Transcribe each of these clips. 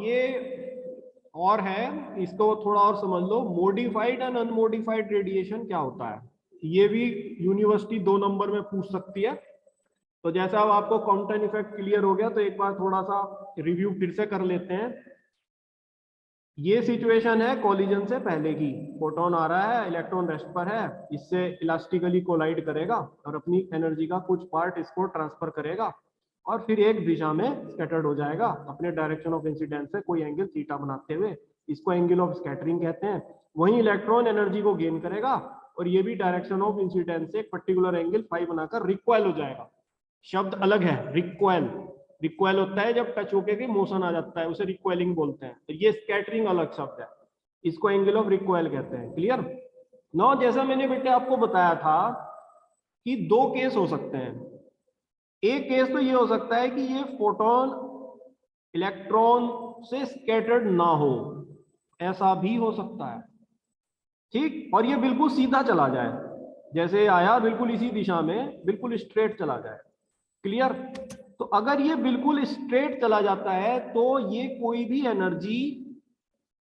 ये और है, इसको थोड़ा और समझ लो। मॉडिफाइड एंड अनमॉडिफाइड रेडिएशन क्या होता है, ये भी यूनिवर्सिटी 2 नंबर में पूछ सकती है। तो जैसा अब आपको कॉम्पटन इफेक्ट क्लियर हो गया, तो एक बार थोड़ा सा रिव्यू फिर से कर लेते हैं। ये सिचुएशन है कॉलिजन से पहले की। फोटोन आ रहा है, इलेक्ट्रॉन रेस्ट पर है, इससे इलास्टिकली कोलाइड करेगा और अपनी एनर्जी का कुछ पार्ट इसको ट्रांसफर करेगा और फिर एक दिशा में स्कैटर्ड हो जाएगा अपने डायरेक्शन ऑफ इंसिडेंस से कोई एंगल थीटा बनाते हुए। इसको एंगल ऑफ स्कैटरिंग कहते हैं। वहीं इलेक्ट्रॉन एनर्जी को गेन करेगा और ये भी डायरेक्शन ऑफ इंसिडेंस से एक पर्टिकुलर एंगल फाई बनाकर रिक्वाइल हो जाएगा। शब्द अलग है, रिक्वाइल। रिक्वाइल होता है जब टच होके के मोशन आ जाता है, उसे रिक्वाइलिंग बोलते हैं। तो ये स्कैटरिंग अलग शब्द है, इसको एंगल ऑफ रिक्वाइल कहते हैं। क्लियर? नो, जैसा मैंने बेटे आपको बताया था कि 2 केस हो सकते हैं। एक केस तो ये हो सकता है कि ये फोटोन इलेक्ट्रॉन से स्कैटर्ड ना हो, ऐसा भी हो सकता है। ठीक, और ये बिल्कुल सीधा चला जाए, जैसे आया बिल्कुल इसी दिशा में बिल्कुल स्ट्रेट चला जाए। क्लियर? तो अगर ये बिल्कुल स्ट्रेट चला जाता है तो ये कोई भी एनर्जी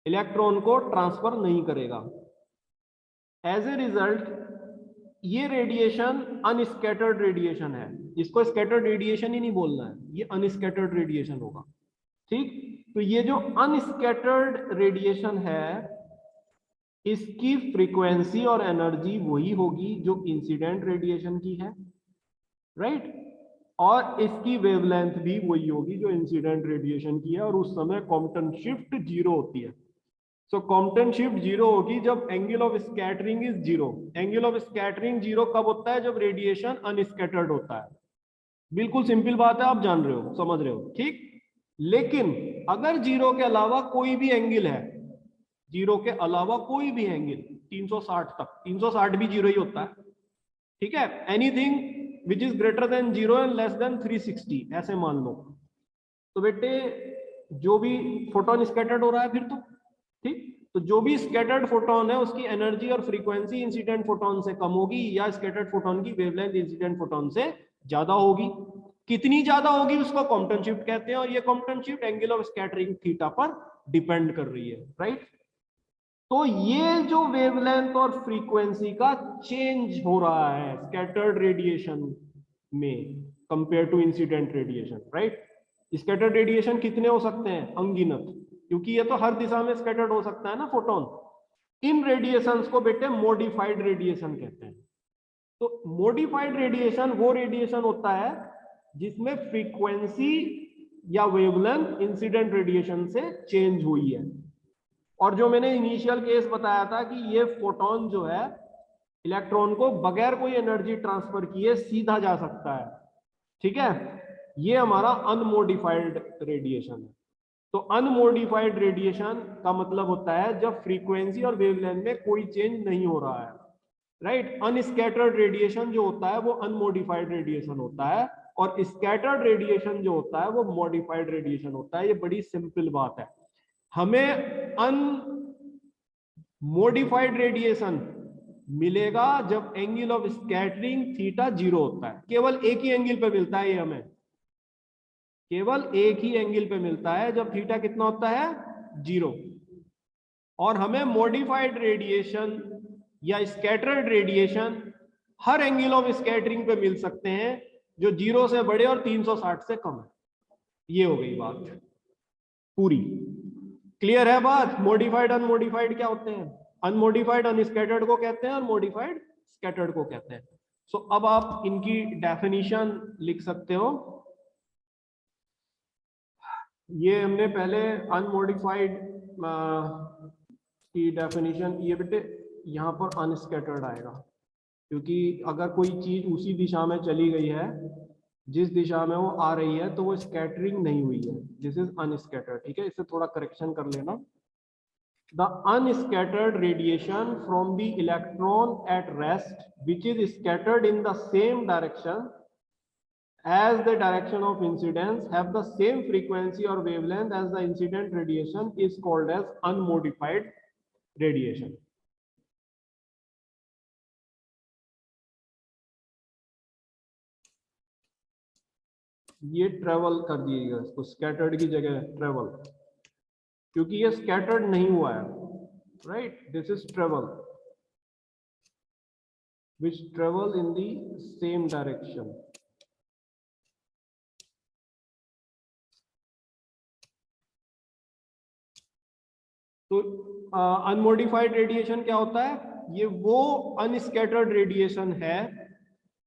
इलेक्ट्रॉन को ट्रांसफर नहीं करेगा। एज ए रिजल्ट ये रेडिएशन अनस्कैटर्ड रेडिएशन है। इसको स्कैटर्ड रेडिएशन ही नहीं बोलना है, ये अनस्कैटर्ड रेडिएशन होगा। ठीक, तो ये जो अनस्कैटर्ड रेडिएशन है, इसकी फ्रीक्वेंसी और एनर्जी वही होगी जो इंसिडेंट रेडिएशन की है, राइट? और इसकी वेवलेंथ भी वही होगी जो इंसिडेंट रेडिएशन की है, और उस समय कॉम्पटन शिफ्ट 0 होती है। सो कॉम्पटन शिफ्ट 0 होगी जब angle of scattering is 0। Angle of scattering 0 कब होता है? जब रेडिएशन अनस्कैटर्ड होता है। बिल्कुल सिंपल बात है, आप जान रहे हो, समझ रहे हो। ठीक, लेकिन अगर 0 के अलावा कोई भी एंगल है, 0 के अलावा कोई भी एंगल 360 तक, 360 भी 0 ही होता है, ठीक है, anything which is greater than 0 and less than 360 ऐसे मान लो, तो बेटे जो भी फोटोन स्कैटर्ड हो रहा है फिर तो, ठीक, तो जो भी स्कैटर्ड फोटोन है उसकी एनर्जी और फ्रीक्वेंसी इंसिडेंट फोटोन से कम होगी, या स्कैटर्ड फोटोन की वेवलेंथ इंसिडेंट फोटोन से ज्यादा होगी। कितनी ज्यादा होगी उसको कॉम्पटन शिफ्ट कहते हैं, और ये Compton shift angle of scattering theta पर डिपेंड कर रही है, राइट? तो ये जो वेवलेंथ और फ्रीक्वेंसी का चेंज हो रहा है स्कैटर्ड रेडिएशन में compare to incident radiation, right? Scattered radiation कितने हो सकते हैं? अनगिनत, क्योंकि ये तो हर दिशा में स्कैटर्ड हो सकता है ना फोटोन। इन रेडिएशंस को बेटे मॉडिफाइड रेडिएशन कहते हैं। तो मॉडिफाइड रेडिएशन वो रेडिएशन होता है जिसमें फ्रीक्वेंसी या वेवलेंथ इंसिडेंट रेडिएशन से चेंज हुई है। और जो मैंने इनिशियल केस बताया था कि ये फोटोन जो है इलेक्ट्रॉन को बगैर कोई एनर्जी ट्रांसफर किए सीधा जा सकता है, ठीक है, ये हमारा अनमोडिफाइड रेडिएशन है। तो अनमोडिफाइड रेडिएशन का मतलब होता है जब फ्रीक्वेंसी और वेवलेंथ में कोई चेंज नहीं हो रहा है, राइट? अनस्कैटर्ड रेडिएशन जो होता है वो अनमोडिफाइड रेडिएशन होता है, और स्कैटर्ड रेडिएशन जो होता है वो मॉडिफाइड रेडिएशन होता है। ये बड़ी सिंपल बात है। हमें अनमोडिफाइड रेडिएशन मिलेगा जब एंगल ऑफ स्कैटरिंग थीटा 0 होता है। केवल एक ही एंगल पे मिलता है ये, हमें केवल एक ही एंगल पे मिलता है जब थीटा कितना होता है? 0। और हमें मॉडिफाइड रेडिएशन या scattered radiation her angle of scattering पे मिल सकते हैं जो 0 से बड़े और 360 से कम है। ये हो गई बात पूरी। क्लियर है बात? मॉडिफाइड अनमोडिफाइड क्या होते हैं? अनमोडिफाइड अनस्कैटर्ड को कहते हैं और मॉडिफाइड स्कैटर्ड को कहते हैं। सो अब आप इनकी डेफिनेशन लिख सकते हो। ये हमने पहले अनमोडिफाइड की डेफिनेशन, ये बेटे यहाँ पर अनस्कैटर्ड आएगा, क्योंकि अगर कोई चीज उसी दिशा में चली गई है जिस दिशा में वो आ रही है तो वो स्कैटरिंग नहीं हुई है, दिस इज अनस्कैटर्ड। ठीक है, इससे थोड़ा करेक्शन कर लेना। The unscattered radiation from the electron at rest, which is scattered in the same direction as the direction of incidence, have the same frequency or wavelength as the incident radiation, is called as unmodified radiation. ये travel कर दिएगा, इसको scattered की जगह travel. क्योंकि ये scattered नहीं हुआ है, right. This is travel which travel in the same direction. तो अनमोडिफाइड रेडिएशन क्या होता है? ये वो अनस्कैटर्ड रेडिएशन है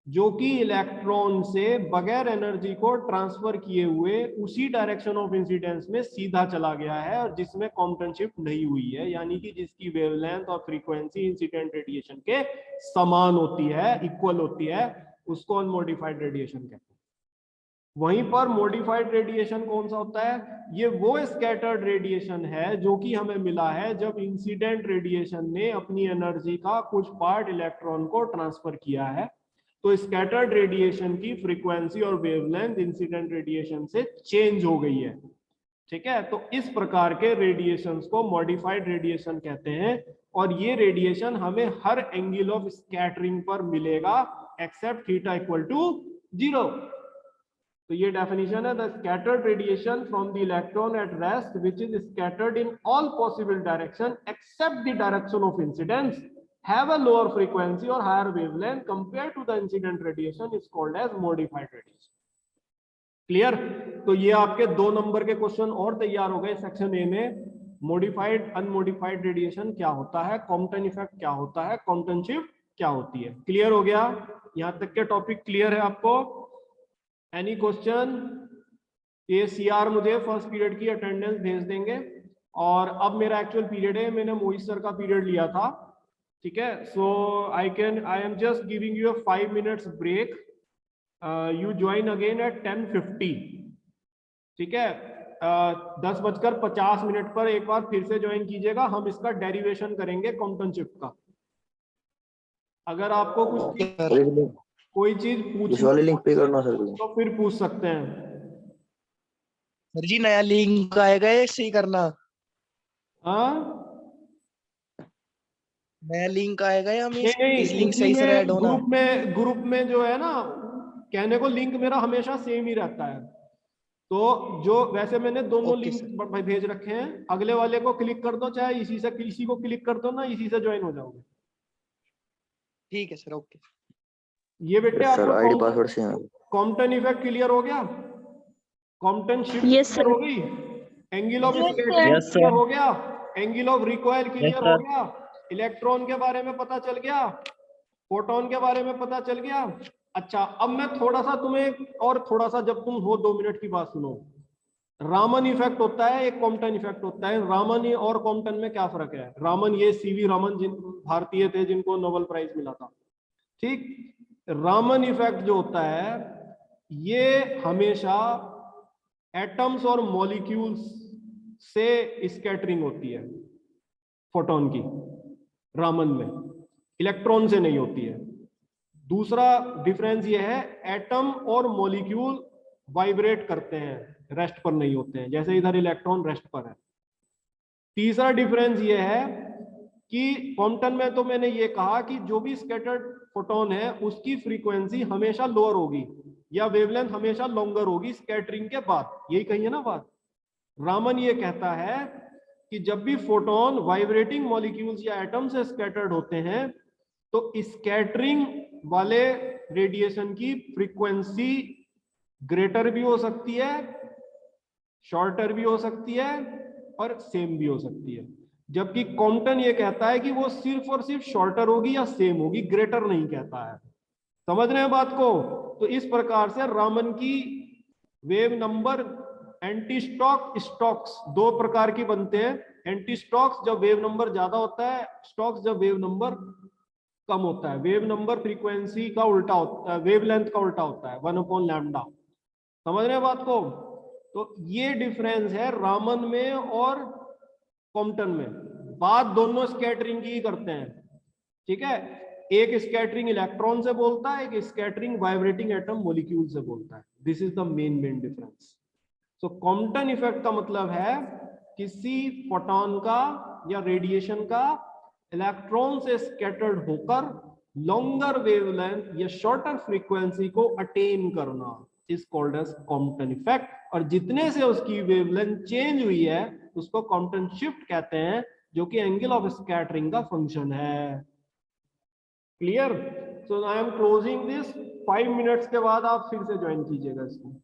जो कि इलेक्ट्रॉन से बगैर एनर्जी को ट्रांसफर किए हुए उसी डायरेक्शन ऑफ इंसिडेंस में सीधा चला गया है और जिसमें कॉम्पटन शिफ्ट नहीं हुई है, यानी कि जिसकी वेवलेंथ और फ्रीक्वेंसी इंसिडेंट रेडिएशन के समान होती है, इक्वल होती है, उसको अनमोडिफाइड रेडिएशन कहते हैं। वहीं पर मॉडिफाइड रेडिएशन कौन सा होता है? ये वो स्कैटर्ड रेडिएशन है जो कि हमें मिला है जब इंसिडेंट रेडिएशन ने अपनी एनर्जी का कुछ पार्ट इलेक्ट्रॉन को ट्रांसफर किया है। तो स्कैटर्ड रेडिएशन की फ्रीक्वेंसी और वेवलेंथ इंसिडेंट रेडिएशन से चेंज हो गई है, ठीक है। तो इस प्रकार के रेडिएशंस को मॉडिफाइड रेडिएशन कहते हैं और ये रेडिएशन हमें हर एंगल ऑफ स्कैटरिंग पर मिलेगा एक्सेप्ट थीटा इक्वल टू 0। तो ये डेफिनेशन है, the scattered radiation from the electron at rest which is scattered in all possible direction except the direction of incidence have a lower frequency or higher wavelength compared to the incident radiation is called as modified radiation. Clear? तो ये आपके 2 number के question और तैयार हो गए section A में। Modified unmodified radiation क्या होता है, कॉम्पटन इफेक्ट क्या होता है, कॉम्पटन शिफ्ट क्या होती है। क्लियर हो गया? यहां तक के टॉपिक क्लियर है आपको? Any question? ये सीआर मुझे फर्स्ट पीरियड की अटेंडेंस भेज देंगे और अब मेरा एक्चुअल पीरियड है, मैंने मोहित सर का पीरियड लिया था, ठीक है। So I am just giving you a 5 minutes break, you join again at 10:50, ठीक है। 10:50 पर एक बार फिर से ज्वाइन कीजिएगा, हम इसका डेरिवेशन करेंगे कॉम्पटन शिफ्ट का। अगर आपको कुछ कोई चीज पूछनी लिंक पे करना सर तो फिर पूछ सकते हैं सर जी। नया लिंक आएगा ये सही करना? हाँ नया लिंक आएगा या हम नहीं, इस लिंक उसी सही से ऐड में होना? ग्रुप में जो है ना, कहने को लिंक मेरा हमेशा सेम ही रहता है। तो जो वैसे मैंने दोनों लिंक भेज रखे हैं, अगले वाले को क्लिक कर दो, चाहे इसी से किसी को क्लिक कर दो ना, इसी से ज्वाइन हो जाओगे। ठीक है सर, ओके। ये बेटे सर आईडी पासवर्ड से कॉम्पटन इफेक्ट क्लियर हो गया? कॉम्पटन शिफ्ट क्लियर हो गई? एंगल ऑफ स्कैटरिंग क्लियर हो गया? एंगल ऑफ रिकॉइल क्लियर हो गया? इलेक्ट्रॉन के बारे में पता चल गया? फोटोन के बारे में पता चल गया? अच्छा, अब मैं थोड़ा सा तुम्हें और थोड़ा सा, जब तुम हो 2 मिनट की बात सुनो। रामन इफेक्ट होता है, एक कॉम्पटन इफेक्ट होता है। रामन और कॉम्पटन में क्या फर्क है? रामन ये सीवी रामन जिन भारतीय थे जिनको नोबेल प्राइज मिला था, ठीक। रामन इफेक्ट जो होता है ये हमेशा एटम्स और मॉलिक्यूल्स से स्कैटरिंग होती है फोटोन की, रामन में इलेक्ट्रॉन से नहीं होती है। दूसरा डिफरेंस ये है, एटम और मॉलिक्यूल वाइब्रेट करते हैं, रेस्ट पर नहीं होते हैं, जैसे इधर इलेक्ट्रॉन रेस्ट पर है। तीसरा डिफरेंस ये है कि कॉम्पटन में तो मैंने ये कहा कि जो भी स्कैटर्ड फोटोन है उसकी फ्रीक्वेंसी हमेशा लोअर होगी या वेवलेंथ हमेशा लॉन्गर होगी स्कैटरिंग के बाद, यही कही है ना बात। रामन ये कहता है कि जब भी फोटोन वाइब्रेटिंग मॉलिक्यूल्स या एटम से स्कैटर्ड होते हैं तो स्कैटरिंग वाले रेडिएशन की फ्रीक्वेंसी ग्रेटर भी हो सकती है, शॉर्टर भी हो सकती है और सेम भी हो सकती है। जबकि कॉम्पटन ये कहता है कि वो सिर्फ और सिर्फ शॉर्टर होगी या सेम होगी, ग्रेटर नहीं कहता है। समझ रहे हैं बात को? तो इस प्रकार से रामन की wave number anti stock stocks 2 प्रकार की बनते हैं। एंटी स्टॉक्स जब वेव नंबर ज्यादा होता है, स्टॉक्स जब वेव नंबर कम होता है। वेव नंबर फ्रीक्वेंसी का उल्टा होता है, वेवलेंथ का उल्टा होता है, 1/λ। समझ रहे हैं बात को? तो ये डिफरेंस है रामन में और कॉम्पटन में। बात दोनों स्कैटरिंग की करते हैं, ठीक है। एक स्कैटरिंग इलेक्ट्रॉन से बोलता है, एक स्कैटरिंग वाइब्रेटिंग एटम मॉलिक्यूल से बोलता है। This is the main difference. So Compton effect का मतलब है किसी फोटोन का या रेडिएशन का इलेक्ट्रॉन से स्कैटर्ड होकर लॉन्गर वेवलेंथ या शॉर्टर फ्रीक्वेंसी को अटेन करना is called as Compton effect. और जितने से उसकी वेवलेंथ चेंज हुई है उसको कॉम्पटेंट शिफ्ट कहते हैं, जो कि एंगल ऑफ स्कैटरिंग का फंक्शन है। Clear? So I am closing this. 5 minutes के बाद आप फिर से ज्वाइन कीजिएगा इसको।